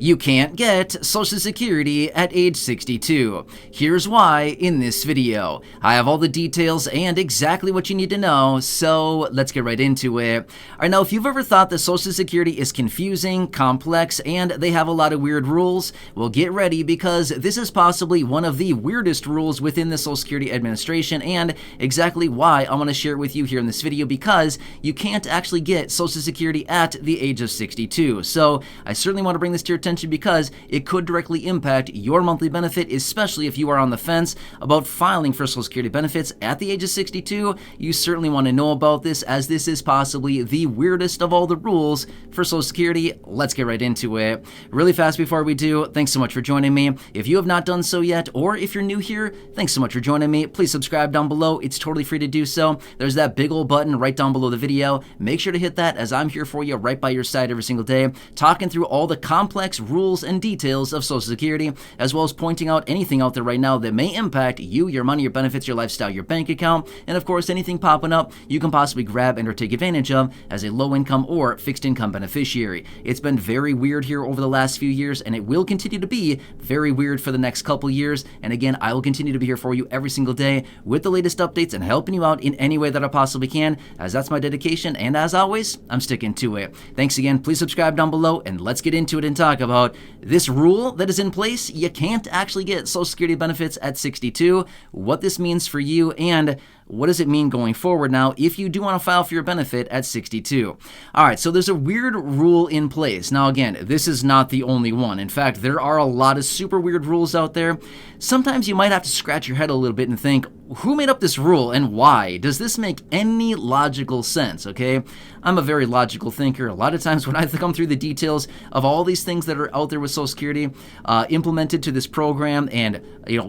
You can't get Social Security at age 62. Here's why in this video. I have all the details and exactly what you need to know, so let's get right into it. Alright, now if you've ever thought that Social Security is confusing, complex, and they have a lot of weird rules, well, get ready because this is possibly one of the weirdest rules within the Social Security Administration and exactly why I want to share it with you here in this video, because you can't actually get Social Security at the age of 62. So I certainly want to bring this to your attention because it could directly impact your monthly benefit, especially if you are on the fence about filing for Social Security benefits at the age of 62. You certainly want to know about this, as this is possibly the weirdest of all the rules for Social Security. Let's get right into it. Really fast before we do, thanks so much for joining me. If you have not done so yet, or if you're new here, thanks so much for joining me. Please subscribe down below. It's totally free to do so. There's that big old button right down below the video. Make sure to hit that, as I'm here for you right by your side every single day, talking through all the complex rules and details of Social Security, as well as pointing out anything out there right now that may impact you, your money, your benefits, your lifestyle, your bank account, and of course anything popping up you can possibly grab and or take advantage of as a low-income or fixed-income beneficiary. It's been very weird here over the last few years, and it will continue to be very weird for the next couple years. And again, I will continue to be here for you every single day with the latest updates and helping you out in any way that I possibly can, as that's my dedication, and as always, I'm sticking to it. Thanks again. Please subscribe down below, and let's get into it and talk about this rule that is in place. You can't actually get Social Security benefits at 62, what this means for you, and what does it mean going forward now if you do want to file for your benefit at 62? All right, so there's a weird rule in place. Now again, this is not the only one. In fact, there are a lot of super weird rules out there. Sometimes you might have to scratch your head a little bit and think, who made up this rule and why? Does this make any logical sense, okay? I'm a very logical thinker. A lot of times when I come through the details of all these things that are out there with Social Security implemented to this program, and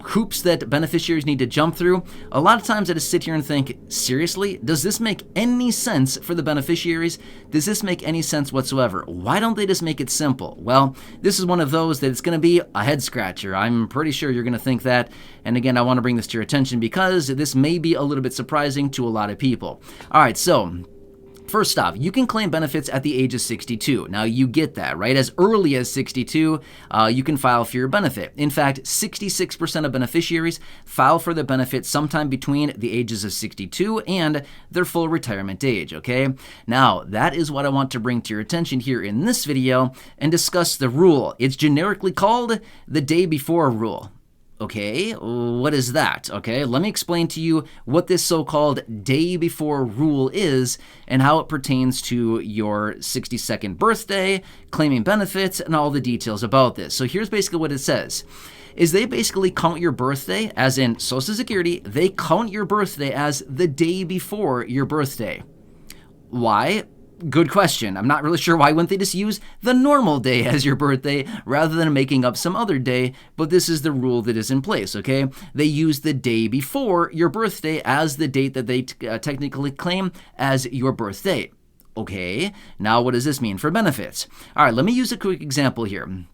hoops that beneficiaries need to jump through, a lot of times I just sit here and think, seriously, does this make any sense for the beneficiaries? Does this make any sense whatsoever? Why don't they just make it simple? Well, this is one of those that it's going to be a head scratcher. I'm pretty sure you're going to think that. And again, I want to bring this to your attention because this may be a little bit surprising to a lot of people. All right, so first off, you can claim benefits at the age of 62. Now, you get that, right? As early as 62, you can file for your benefit. In fact, 66% of beneficiaries file for their benefit sometime between the ages of 62 and their full retirement age, okay? Now, that is what I want to bring to your attention here in this video and discuss the rule. It's generically called the day before rule. Okay, what is that? Okay, let me explain to you what this so-called day before rule is and how it pertains to your 62nd birthday, claiming benefits, and all the details about this. So here's basically what it says. Is they basically count your birthday, as in Social Security, they count your birthday as the day before your birthday. Why? Good question. I'm not really sure why wouldn't they just use the normal day as your birthday rather than making up some other day, but this is the rule that is in place, okay? They use the day before your birthday as the date that they technically claim as your birthday. Okay, now what does this mean for benefits? All right, let me use a quick example here.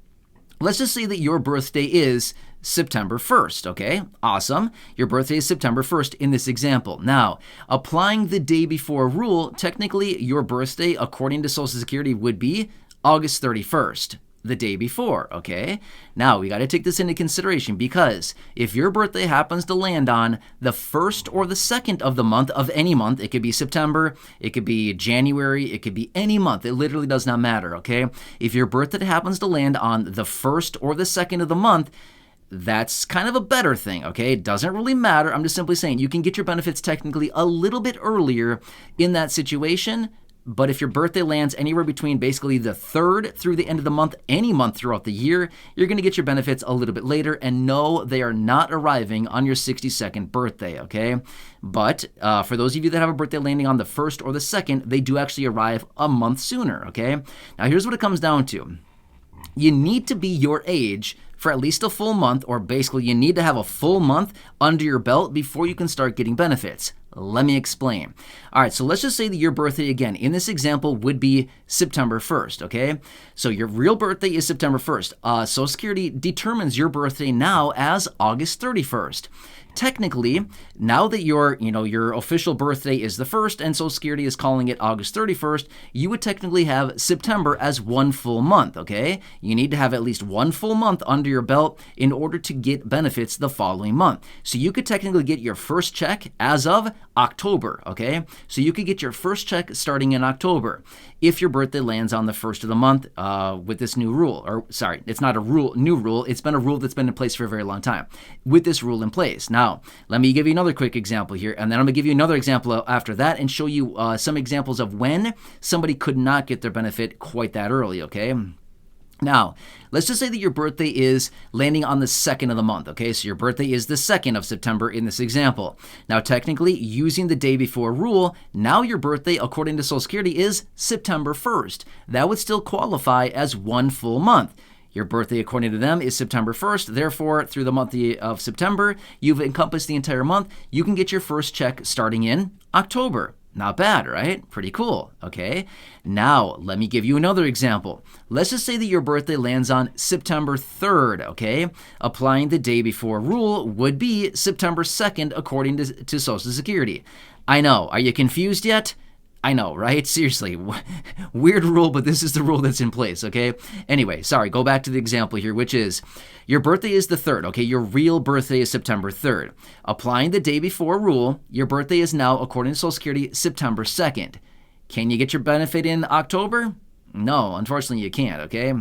Let's just say that your birthday is September 1st, okay? Awesome. Your birthday is September 1st in this example. Now, applying the day before rule, technically your birthday, according to Social Security, would be August 31st, the day before, okay? Now, we got to take this into consideration because if your birthday happens to land on the 1st or the 2nd of the month, of any month, it could be September, it could be January, it could be any month, it literally does not matter, okay? If your birthday happens to land on the 1st or the 2nd of the month, that's kind of a better thing, okay? It doesn't really matter. I'm just simply saying you can get your benefits technically a little bit earlier in that situation, but if your birthday lands anywhere between basically the 3rd through the end of the month, any month throughout the year, you're going to get your benefits a little bit later, and no, they are not arriving on your 62nd birthday, okay? But for those of you that have a birthday landing on the 1st or the 2nd, they do actually arrive a month sooner, okay? Now, here's what it comes down to. You need to be your age for at least a full month, or basically you need to have a full month under your belt before you can start getting benefits. Let me explain. All right, so let's just say that your birthday, again, in this example, would be September 1st, okay? So your real birthday is September 1st. Social Security determines your birthday now as August 31st. technically, now that your official birthday is the 1st and Social Security is calling it August 31st, you would technically have September as one full month, okay? You need to have at least one full month under your belt in order to get benefits the following month. So you could technically get your first check as of October, okay? So you could get your first check starting in October if your birthday lands on the 1st of the month with this new rule. Or sorry, it's not a new rule. It's been a rule that's been in place for a very long time with this rule in place. Now, let me give you another quick example here, and then I'm going to give you another example after that and show you some examples of when somebody could not get their benefit quite that early, okay? Now, let's just say that your birthday is landing on the 2nd of the month, okay? So your birthday is the 2nd of September in this example. Now, technically, using the day before rule, now your birthday, according to Social Security, is September 1st. That would still qualify as one full month. Your birthday, according to them, is September 1st. Therefore, through the month of September, you've encompassed the entire month. You can get your first check starting in October. Not bad, right? Pretty cool, okay? Now, let me give you another example. Let's just say that your birthday lands on September 3rd, okay? Applying the day before rule would be September 2nd according to Social Security. I know, are you confused yet? I know, right? Seriously, weird rule, but this is the rule that's in place, okay? Anyway, sorry, go back to the example here, which is your birthday is the 3rd, okay? Your real birthday is September 3rd. Applying the day before rule, your birthday is now, according to Social Security, September 2nd. Can you get your benefit in October? No, unfortunately you can't, okay?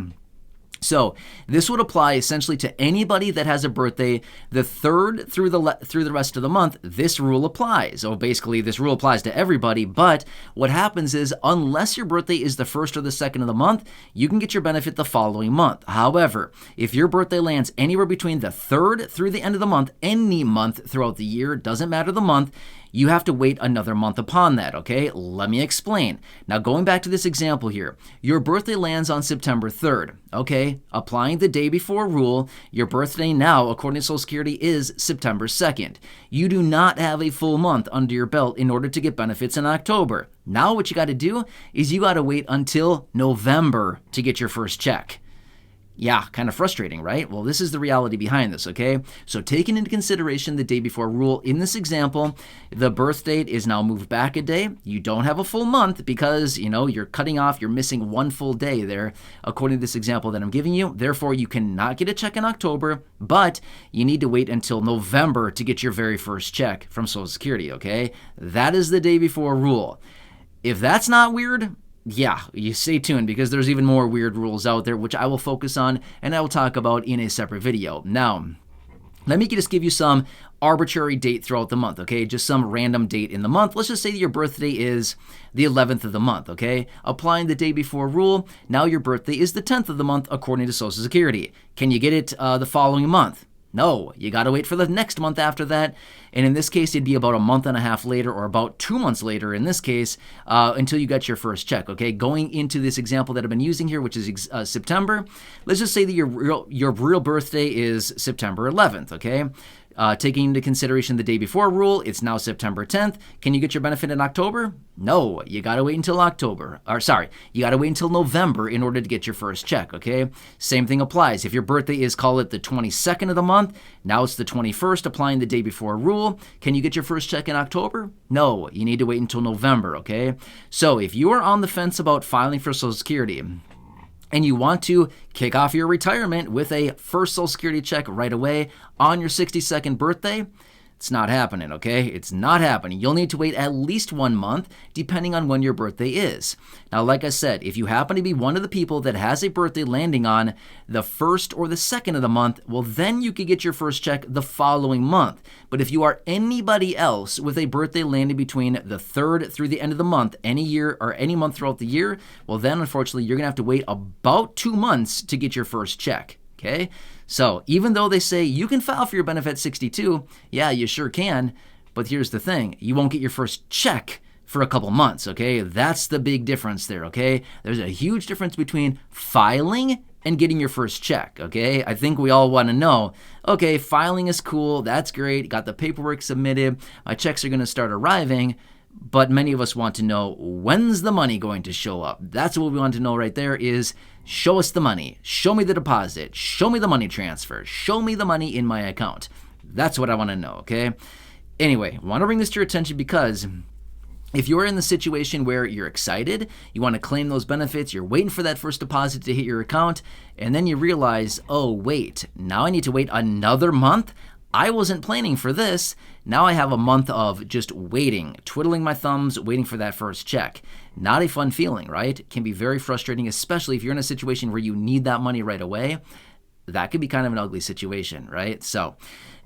So this would apply essentially to anybody that has a birthday the 3rd through the rest of the month. This rule applies. So basically this rule applies to everybody, but what happens is unless your birthday is the 1st or the 2nd of the month, you can get your benefit the following month. However, if your birthday lands anywhere between the 3rd through the end of the month, any month throughout the year, doesn't matter the month, you have to wait another month upon that, okay? Let me explain. Now, going back to this example here, your birthday lands on September 3rd, okay? Applying the day before rule, your birthday now, according to Social Security, is September 2nd. You do not have a full month under your belt in order to get benefits in October. Now, what you got to do is you got to wait until November to get your first check. Yeah, kind of frustrating, right? Well, this is the reality behind this, okay? So taking into consideration the day before rule, in this example, the birth date is now moved back a day. You don't have a full month because, you're cutting off, you're missing one full day there, according to this example that I'm giving you. Therefore, you cannot get a check in October, but you need to wait until November to get your very first check from Social Security, okay? That is the day before rule. If that's not weird, yeah, you stay tuned because there's even more weird rules out there, which I will focus on and I will talk about in a separate video. Now, let me just give you some arbitrary date throughout the month, okay? Just some random date in the month. Let's just say that your birthday is the 11th of the month, okay? Applying the day before rule, now your birthday is the 10th of the month according to Social Security. Can you get it the following month? No, you got to wait for the next month after that. And in this case, it'd be about a month and a half later or about 2 months later in this case until you get your first check, okay? Going into this example that I've been using here, which is September, let's just say that your real birthday is September 11th, okay? Taking into consideration the day before rule, it's now September 10th. Can you get your benefit in October? No, you got to wait until you got to wait until November in order to get your first check, okay? Same thing applies. If your birthday is, call it the 22nd of the month, now it's the 21st, applying the day before rule. Can you get your first check in October? No, you need to wait until November, okay? So if you are on the fence about filing for Social Security, and you want to kick off your retirement with a first Social Security check right away on your 62nd birthday, it's not happening, okay? It's not happening. You'll need to wait at least 1 month, depending on when your birthday is. Now, like I said, if you happen to be one of the people that has a birthday landing on the 1st or the 2nd of the month, well, then you could get your first check the following month. But if you are anybody else with a birthday landing between the 3rd through the end of the month, any year or any month throughout the year, well, then unfortunately, you're going to have to wait about 2 months to get your first check. Okay, so even though they say you can file for your benefit at 62, yeah, you sure can, but here's the thing, you won't get your first check for a couple months, okay? That's the big difference there, okay? There's a huge difference between filing and getting your first check, okay? I think we all want to know, okay, filing is cool, that's great, got the paperwork submitted, my checks are going to start arriving, but many of us want to know, when's the money going to show up? That's what we want to know right there is, show us the money. Show me the deposit. Show me the money transfer. Show me the money in my account. That's what I want to know, okay? Anyway, I want to bring this to your attention because if you're in the situation where you're excited, you want to claim those benefits, you're waiting for that first deposit to hit your account, and then you realize, oh, wait, now I need to wait another month? I wasn't planning for this. Now I have a month of just waiting, twiddling my thumbs, waiting for that first check. Not a fun feeling, right? It can be very frustrating, especially if you're in a situation where you need that money right away. That could be kind of an ugly situation, right? So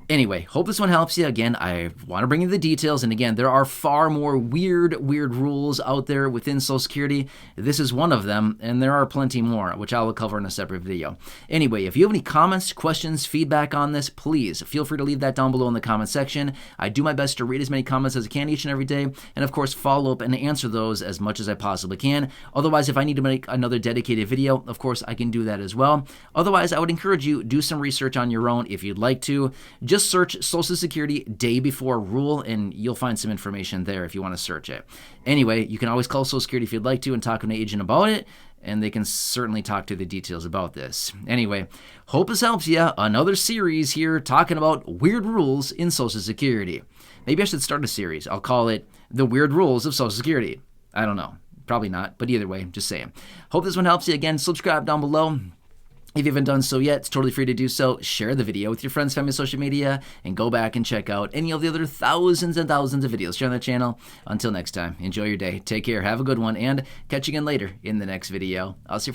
anyway, hope this one helps you. Again, I want to bring you the details. And again, there are far more weird rules out there within Social Security. This is one of them, and there are plenty more, which I will cover in a separate video. Anyway, if you have any comments, questions, feedback on this, please feel free to leave that down below in the comment section. I do my best to read as many comments as I can each and every day, and of course, follow up and answer those as much as I possibly can. Otherwise, if I need to make another dedicated video, of course, I can do that as well. Otherwise, I would encourage you, do some research on your own if you'd like to. Just search Social Security day before rule, and you'll find some information there if you want to search it. Anyway, you can always call Social Security if you'd like to and talk to an agent about it, and they can certainly talk to the details about this. Anyway, hope this helps you. Another series here talking about weird rules in Social Security. Maybe I should start a series. I'll call it The Weird Rules of Social Security. I don't know. Probably not, but either way, just saying. Hope this one helps you. Again, subscribe down below. If you haven't done so yet, it's totally free to do so. Share the video with your friends, family, social media, and go back and check out any of the other thousands and thousands of videos here on the channel. Until next time, enjoy your day, take care, have a good one, and catch you again later in the next video. I'll see you for now.